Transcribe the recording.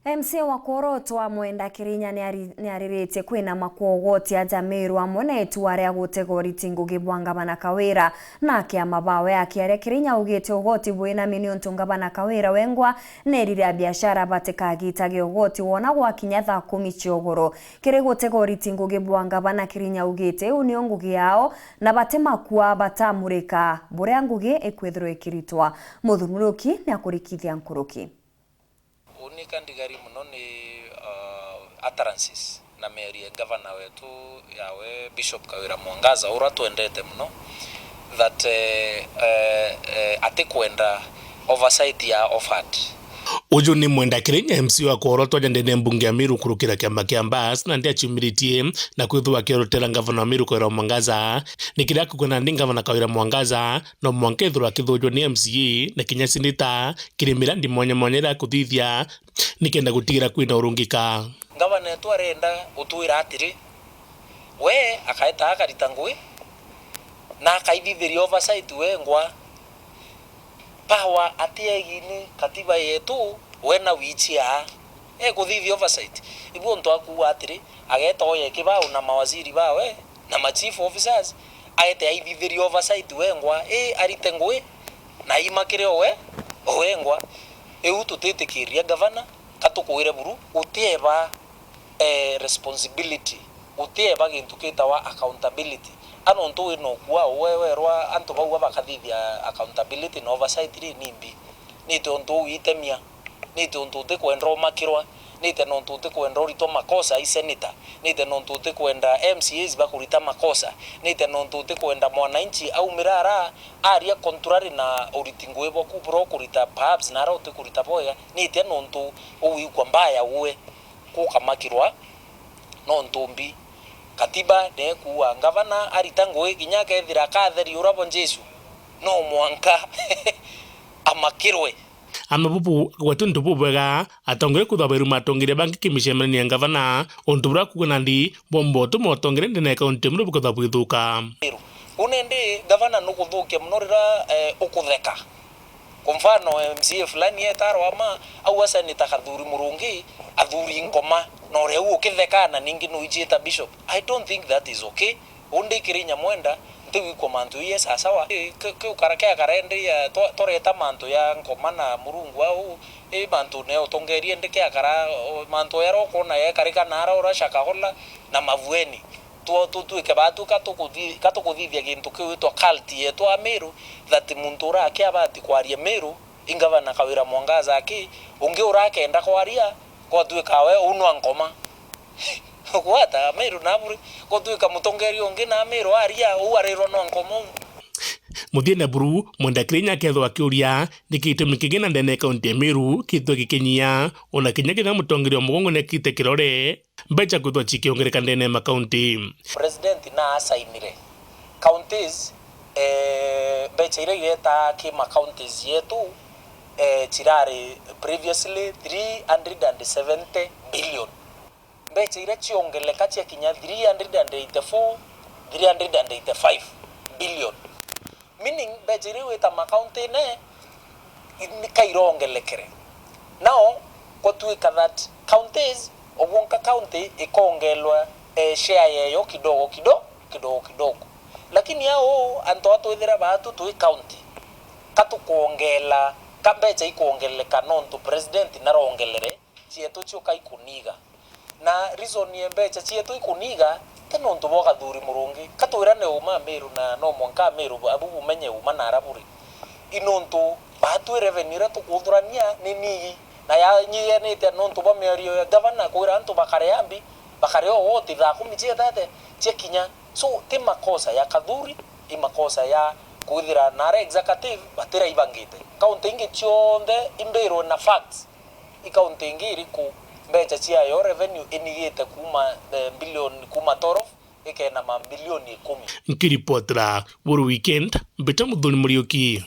MC wa Koroto wa Mwenda Kirinya ni aririte kwina makogoti aja Meru amwe na etuare agutegoriti ngugi bwa Ngavana Kawira nake amabawe akiaria Kirinya ugite ugoti bwina miniontu Ngavana Kawira wengwa nerire biashara batekagitaga ugoti wona gwakinya thaa 10 ciogoro kiri gutegoriti ngugi bwa Ngavana Kirinya ugite unio ngugi yao na batemakua batamurika buria ngugi ekwethirwo ikiritwa muthumuruki ni akurikithia nkuruki unika ndigari muno ni utterances na Mary Governor wetu yawe Bishop Kawira Mwangaza ura tuendete muno that atikwenda oversight ya offered uju ni Mwenda Kirinya MC wa Koroto jandene mbunge ya Meru kurukira kiamba kia Mbas na ndia chimiritie na kwithwa kirutera Ngavana wa Meru Kawira Mwangaza nikira kukuna ndi Ngavana Kawira Mwangaza no mwankethwa kithujwa ni MCA na kinya sinita kirimira ndi mwanya kuthithia nikenda gutigira kwina urungika Ngavana etu arenda utuira atiri we akaita akarita ngui na akaithithiria oversight wengwa power atiegini katiba yetu wena wichia kuthithia oversight ibu ntu akuwa atiri ageta oye kibao na mawaziri bawe na ma chief officers aite aithithiria oversight wengwa arite ngui na imakire wengwa tutitikiria Governor katukwire buru utieba responsibility utieba gintu kitawa accountability ano ntu ino kwa wewe rwa antu bau bakathithia accountability na oversight ri nimbi nite ntu witemia nite ntu te kwendro makirwa nite ntu te kwendro rito makosa i senator nite ntu te kwenda MCAs bakurita makosa nite ntu te kwenda mwananchi au mirara aria contrary na uritingwe boku bro kurita perhaps na ro te kurita boya nite ntu uwi kwa mbaya uwe kukamakirwa no ntumbi katiba ne kuwa Ngavana aritangwe kinyaka ethira katheri urabo Jesu no mwanka amakirwe amabubu gwatuntu bubega atongere kuthaberu matongire banki kimishemani ya Ngavana ontubura kugana ndi bombo tumotongere ndene kaunti muru bukathabwithuka unende Ngavana nukuthuke mnorira ukutheka kwa mfano MCA fulani etaro ama au asa nitakathuri murungi athuri ngoma no reu ukithekana ningi no ijita Bishop. I don't think that is okay. Undi Kirinya Mwenda ntiwi komandu yes asawa ke ukarake karende ya toreta manto ya ngoma na murungu au manto ne otongerie ndike akara manto ya roko na ya karika na ara ora shaka hola na mavueni tu ikabatu katukuthithia gintu kiwitwa culti yetu a Meru that muntu urake abati kwaria Meru Ngavana Kawira Mwangaza aki ungi urakenda kwaria kwa tuikawe unwa ngoma kwata Meru naburi kwa tuika mutongeri ungi na Meru aria uariro no ngoma Muthiene buru Mwenda Kirinya kethwa kiuria nikite mikigena ndene kaunti ya Meru kitwe gikinyia ona kinya kina mutongeri mugongo nekite kirore mbecha kuthwa chikiongereka ndene makaunti president na asainire counties becha ile yeta ki counties yetu chirari previously 370 billion becha ile chiongeleka chia kinya 385 billion meaning becha ile weta county ne kairongelekere now kotuika that counties obwonka county ikongelwa share yeyo kidogo lakini yao anto atuithira batu tu county katukuongela kabecha ikuongeleka nontu president narongelere chietu chuka ikuniga na reason yembecha chietu ikuniga tenontu boga thuri murungi katwirane uma Meru na no mwanka Meru abubu menye uma na araburi inontu batu revenue tukuthurania nini na ya nyie nite nontu ba Meru ya Governor kwira antu bakareambi bakareo wote tha kumichia tate chekinya so ti makosa ya kadhuri makosa ya kuithira na executive batira ibangite county ingi chionde imbero na facts county ingi iriku mbecha chia yo revenue inigite kuma billion kuma torof ikena mabilioni 10 nkiripotra Buru Weekend Beta Muthoni Muriuki.